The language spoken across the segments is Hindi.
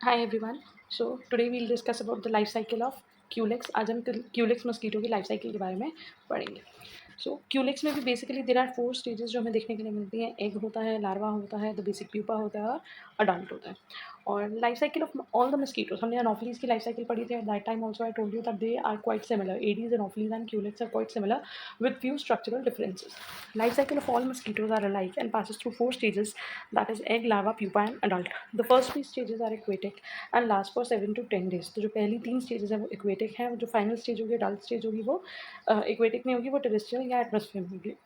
Hi everyone. So today we'll discuss about the life cycle of Culex. आज हम क्यूलेक्स मस्कीटो की लाइफ साइकिल के बारे में पढ़ेंगे. सो क्यूलेक्स में भी बेसिकली देर आर 4 स्टेजेस जो हमें देखने के लिए मिलती हैं. एग होता है, लार्वा होता है, द बेसिक प्यूपा होता है और अडल्ट होता है. और life cycle of all the mosquitoes, हमने एनोफिलीज की लाइफ साइकिल पढ़ी थी. At that time also I told you that they are quite similar. Aedes, Anopheles and Culex are quite similar with few structural differences. Life cycle of all mosquitoes are alike and passes through 4 stages, that is egg, larva, pupa and adult. The first 3 stages are aquatic and last for 7 to 10 days. तो जो पहली 3 स्टेजेस है वो एक्वेटिक है, जो फाइनल स्टेज होगी, अडल्ट स्टेज होगी, वो एक्वेटिक नहीं होगी, वो टेरेस्ट्रियल या एटमॉस्फेयर में होगी.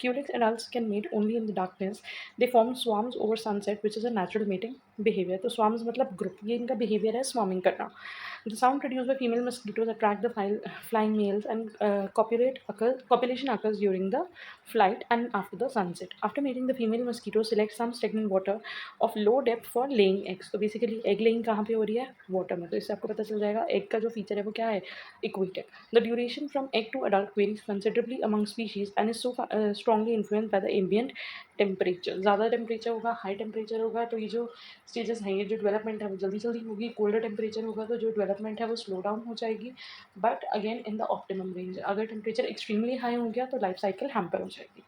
Culex adults can mate only in the darkness. They form swarms over sunset, which is a natural mating behavior. तो swarms मतलब group, ये इनका behavior है swarming करना. The sound produced by female mosquitoes attract the flying males, and copulation occurs during the flight and after the sunset. After mating, the female mosquito selects some stagnant water of low depth for laying eggs. तो basically egg laying कहाँ पे हो रही है? Water में. तो इससे आपको पता चल जाएगा egg का जो feature है वो क्या है? Aquatic. The duration from egg to adult varies considerably among species and is strongly influenced by the ambient temperature. ज़्यादा टेम्परेचर होगा, हाई टेम्परेचर होगा तो ये जो स्टेजेस हैं, ये जो डेवलपमेंट है वो जल्दी जल्दी होगी. कोल्डर टेम्परेचर होगा तो जो डेवलपमेंट है वो स्लो डाउन हो जाएगी, but again in the optimum range. अगर टेम्परेचर एक्सट्रीमली हाई हो गया तो लाइफ साइकिल हैम्पर हो जाएगी.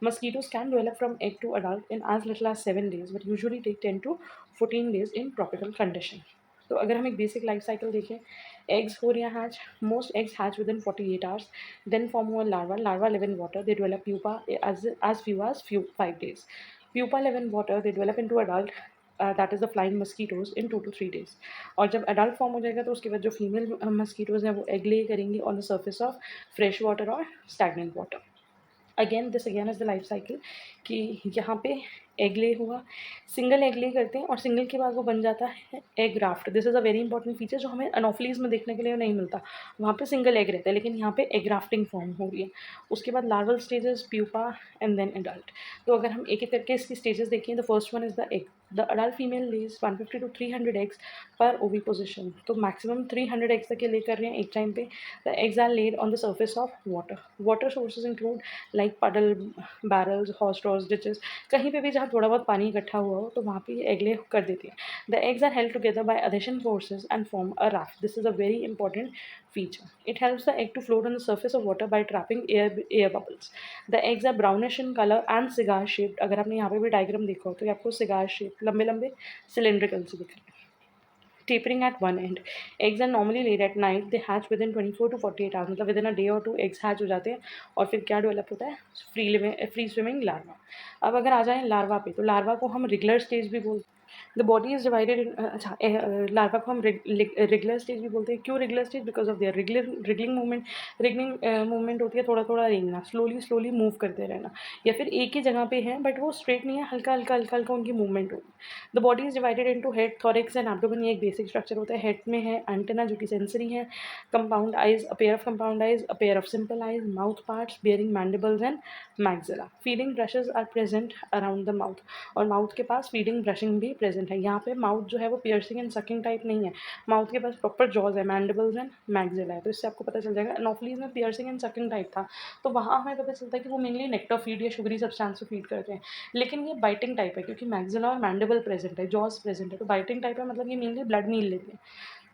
Mosquitoes can develop from egg to adult in as little as 7 days, but usually take 10 to 14 days in tropical condition. तो अगर हम एक बेसिक लाइफ साइकिल देखें, एग्स हो रही हैं hatch. Most eggs hatch within 48 hours. Then form हुआ larva. Larva live in water. They develop pupa as few as 5 days. Pupa live in water. They develop into adult, that is the flying mosquitoes, in 2 to 3 days. और जब adult फॉर्म हो जाएगा तो उसके बाद जो फीमेल मस्कीटोज हैं वो एग ले करेंगी on the surface of fresh water और stagnant water. Again this again is the life cycle कि यहाँ पे एग ले हुआ, सिंगल एग ले करते हैं और सिंगल के बाद वो बन जाता है egg graft. This is a very important feature जो हमें अनोफिलीज में देखने के लिए नहीं मिलता. वहाँ पे सिंगल एग रहता है लेकिन यहाँ पे एग ग्राफ्टिंग फॉर्म हो रही है. उसके बाद larval stages, pupa and then adult. तो अगर हम एक एक करके इसकी स्टेजेस देखें, the first one is the egg. The adult female lays 150 to 300 eggs पर ओवी पोजिशन. तो मैक्सिमम 300 eggs तक ये ले कर रहे हैं एक टाइम पे. The eggs are laid on the surface of water. Water sources include like puddle, barrels, hot straws, ditches. कहीं पे भी जहाँ थोड़ा बहुत पानी इकट्ठा हुआ हो तो वहाँ पे ये एग ले कर देती है. The eggs are held together by adhesion forces and form a raft. This is a very important feature. It helps the egg to float on the surface of water by trapping air bubbles. The eggs are brownish in color and cigar shaped. अगर आपने यहाँ पे भी डायग्राम देखा हो तो ये आपको cigar shape, लंबे लंबे cylindrical से दिख रहे हैं. Tapering at one end. Eggs are normally laid at night. They hatch within 24 to 48 hours. मतलब within a day or two eggs hatch हो जाते हैं और फिर क्या डेवलप होता है? Free swimming larva. अब अगर आ जाए लार्वा पे, तो लार्वा को हम रेगुलर स्टेज भी बोलते हैं. The body is divided in, अच्छा, लार्वा को हम रेगुलर स्टेज भी बोलते हैं. क्यों regular stage? Because of their wriggling movement. Wriggling movement होती है थोड़ा थोड़ा रेंगना, स्लोली स्लोली मूव करते रहना, या फिर एक ही जगह पे है बट वो स्ट्रेट नहीं है, हल्का हल्का हल्का हल्का उनकी मूवमेंट होगी. The body is divided into head, thorax and abdomen. ये एक बेसिक स्ट्रक्चर होता है. हेड में है एंटेना जो कि सेंसरी है, compound eyes, a pair of compound eyes, a pair of simple eyes, mouth parts bearing mandibles and maxilla. Feeding brushes are present around the mouth. और माउथ के पास फीडिंग ब्रशिंग भी प्रेजेंट है. यहाँ पे माउथ जो है वो पियर्सिंग एंड सकिंग टाइप नहीं है. माउथ के पास प्रॉपर जॉज है, मैंडिबल्स एंड मैक्सिला है. तो इससे आपको पता चल जाएगा. एनोफिलीज में पियर्सिंग एंड सकिंग टाइप था तो वहाँ हमें पता चलता है कि वो मेनली नेक्टर फीड या शुगरी सब्सटेंस से फीड करते हैं. लेकिन ये बाइटिंग टाइप है क्योंकि मैक्सिला और मैंडिबल प्रेजेंट है, जॉज प्रेजेंट है. तो बाइटिंग टाइप है मतलब ये मेनली ब्लड मील लेते हैं.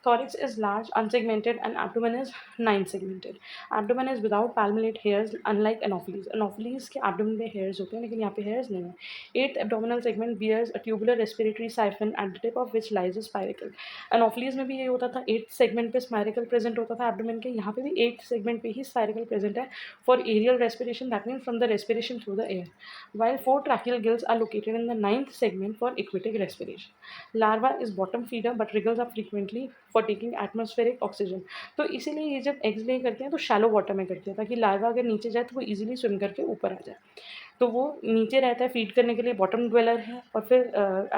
Thorax is large, unsegmented, and abdomen is 9 segmented. Abdomen is without palmate hairs, unlike Anopheles. Anopheles के abdomen में hairs होते हैं लेकिन यहाँ पे hairs नहीं है. Eighth abdominal segment bears a tubular respiratory siphon at the tip of which lies a spiracle. Anopheles में भी ये होता था, 8th segment पे spiracle present होता था abdomen के. यहाँ पे भी 8th segment पे ही spiracle present है for aerial respiration, that means from the respiration through the air. While 4 tracheal gills are located in the 9th segment for aquatic respiration. Larva is bottom feeder but wriggles up frequently for taking atmospheric oxygen. तो इसीलिए ये जब एग्स ले करते हैं तो शैलो वाटर में करते हैं ताकि लार्वा अगर नीचे जाए तो वो इजीली स्विम करके ऊपर आ जाए. तो वो नीचे रहता है फीड करने के लिए, बॉटम ड्वेलर है, और फिर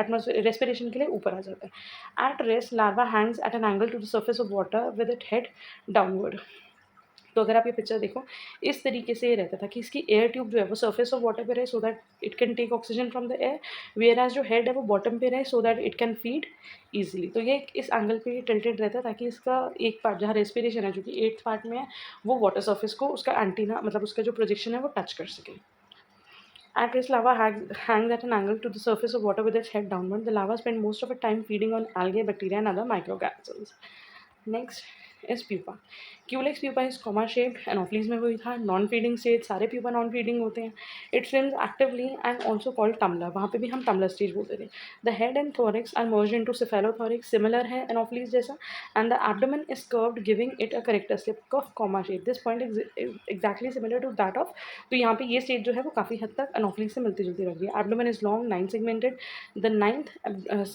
एटमोसफेयर रेस्पिरेशन के लिए ऊपर आ जाता है. At rest larva hangs at an angle to the surface of water with it head downward. तो अगर आप ये पिक्चर देखो, इस तरीके से ये रहता था कि इसकी एयर ट्यूब जो है वो सर्फेस ऑफ वाटर पे रहे so that it can take oxygen from the air, whereas जो हेड है वो बॉटम पे रहे so that it can feed easily. तो ये इस एंगल पे ये टिल्टेड रहता है ताकि इसका एक पार्ट जहाँ रेस्पिरेशन है जो कि 8th पार्ट में है वो वाटर सर्फेस को उसका एंटीना मतलब उसका जो प्रोजेक्शन है वो टच कर सके. At rest, lava hangs at an angle to the surface of water with its head downward. The lava spend most of its time feeding on algae, bacteria, and other microorganisms. Next is pupa. Culex pupa is comma shaped, Anopheles में वही था, नॉन फीडिंग स्टेज, सारे pupa नॉन फीडिंग होते हैं. It swims actively and also called tumbler. वहाँ पे भी हम tumbler stage बोलते थे. The head and thorax are merged into cephalothorax, similar है Anopheles जैसा, and the abdomen is curved, giving it a characteristic of comma shape. This point is exactly similar to that of, तो यहाँ पे ये स्टेज जो है वो काफ़ी हद तक Anopheles से मिलती जुलती लग रही है. Abdomen is long, 9 segmented. The ninth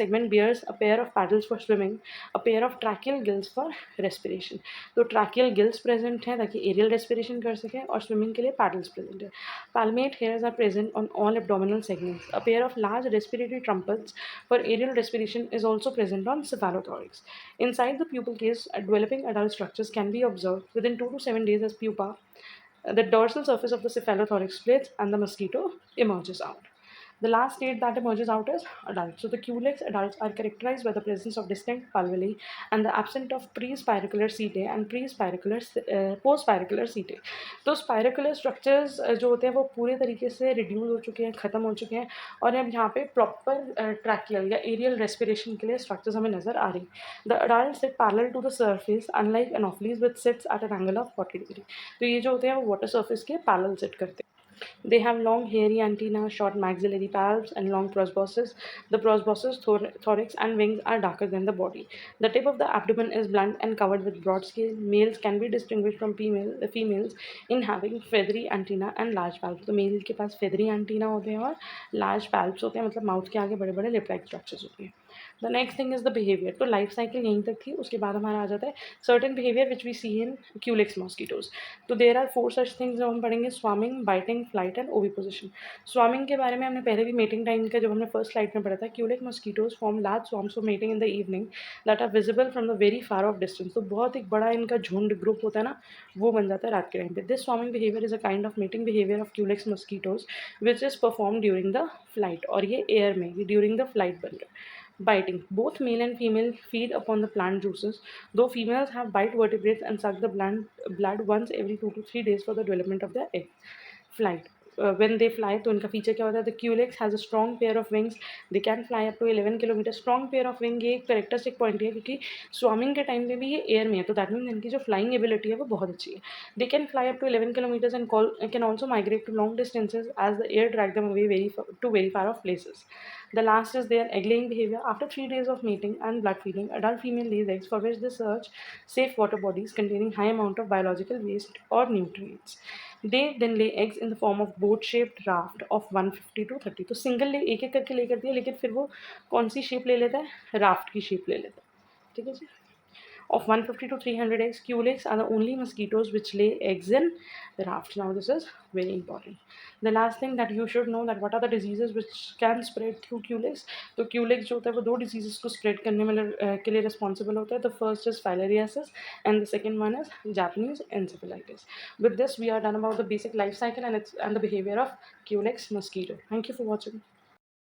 segment bears a pair of paddles for swimming, a pair of tracheal gills for respiration. तो ट्रैकियल गिल्स प्रेजेंट है ताकि एरियल रेस्पिरेशन कर सके, और स्विमिंग के लिए पैडल्स प्रेजेंट है. Palmate hairs are present on all abdominal segments. A pair of large respiratory trumpets for aerial respiration is also present on cephalothorax. Inside the pupal case, developing adult structures can be observed within 2 to 7 days as pupa. The dorsal surface of the cephalothorax splits and the mosquito emerges out. The last state that emerges out is adults. So the Culex adults are characterized by the presence of distinct pulvili and the absence of pre-spiracular setae and post-spiracular setae. तो spiracular structures जो होते हैं वो पूरे तरीके से reduce हो चुके हैं, ख़त्म हो चुके हैं, और अब यहाँ पे proper tracheal या aerial respiration के लिए structures हमें नज़र आ रही. The adults sit parallel to the surface, unlike Anopheles which sits at an angle of 40 degree. तो ये जो होते हैं वो water surface के parallel sit करते हैं. They have long hairy antennae, short maxillary palps, and long proboscis. The proboscis, thorax, and wings are darker than the body. The tip of the abdomen is blunt and covered with broad scale. Males can be distinguished from females in having feathery antennae and large palps. तो मेल के पास feathery antennae होते हैं और large palps होते हैं, मतलब माउथ के आगे बड़े बड़े लिप लाइक स्ट्रक्चर्स होते हैं. The next thing is the behaviour. तो लाइफ साइकिल यहीं तक थी, उसके बाद हमारा आ जाता है certain behaviour which we see in Culex mosquitoes. तो देर आर 4 सच थिंग्स जो हम पढ़ेंगे: swimming, biting, flight and oviposition. Swimming के बारे में हमने पहले भी मेटिंग टाइम का जब हमने फर्स्ट स्लाइड में पढ़ा था. Culex mosquitoes form large swarms for mating in the evening that are visible from the very far off distance. तो बहुत एक बड़ा इनका झुंड ग्रुप होता है ना, वो बन जाता है रात के टाइम पे. This swarming behaviour is a kind of mating behaviour of culex mosquitoes which is perform during the flight. और ये एयर में, ये ड्यूरिंग द फ्लाइट बन रहा है. Biting. Both male and female feed upon the plant juices, though females have bite vertebrates and suck the blood once every 2 to 3 days for the development of their egg. Flight. When they fly, तो इनका फीचर क्या होता है? The Culex has a strong pair of wings. They can fly up to 11 kilometre. Strong pair of wing ये एक करेक्टरिस्टिक पॉइंट है, क्योंकि स्वामिंग के टाइम पे भी ये एयर में है, तो दैट मीन इनकी जो फ्लाइंग एबिलिटी है वो बहुत अच्छी है. They can fly up to 11 kilometres and can also migrate to long distances as the air drag them away very far off places. The last is their egg laying behavior. After 3 days of mating and blood feeding, adult female lays eggs for which they search safe water bodies containing high amount of biological waste or nutrients. They then lay eggs in the form of boat-shaped raft of 150 to 30. तो सिंगल ले एक एक करके ले करती है, लेकिन फिर वो कौन सी शेप ले लेता है? राफ्ट की शेप ले लेता है. ठीक है जी. Of 150 to 300 eggs, Culex are the only mosquitoes which lay eggs in rafts. Now this is very important. The last thing that you should know, that what are the diseases which can spread through Culex. तो Culex जो होता है वो 2 diseases को spread करने में के लिए responsible होता है. The first is filariasis and the second one is Japanese encephalitis. With this we are done about the basic life cycle and the behavior of Culex mosquito. Thank you for watching.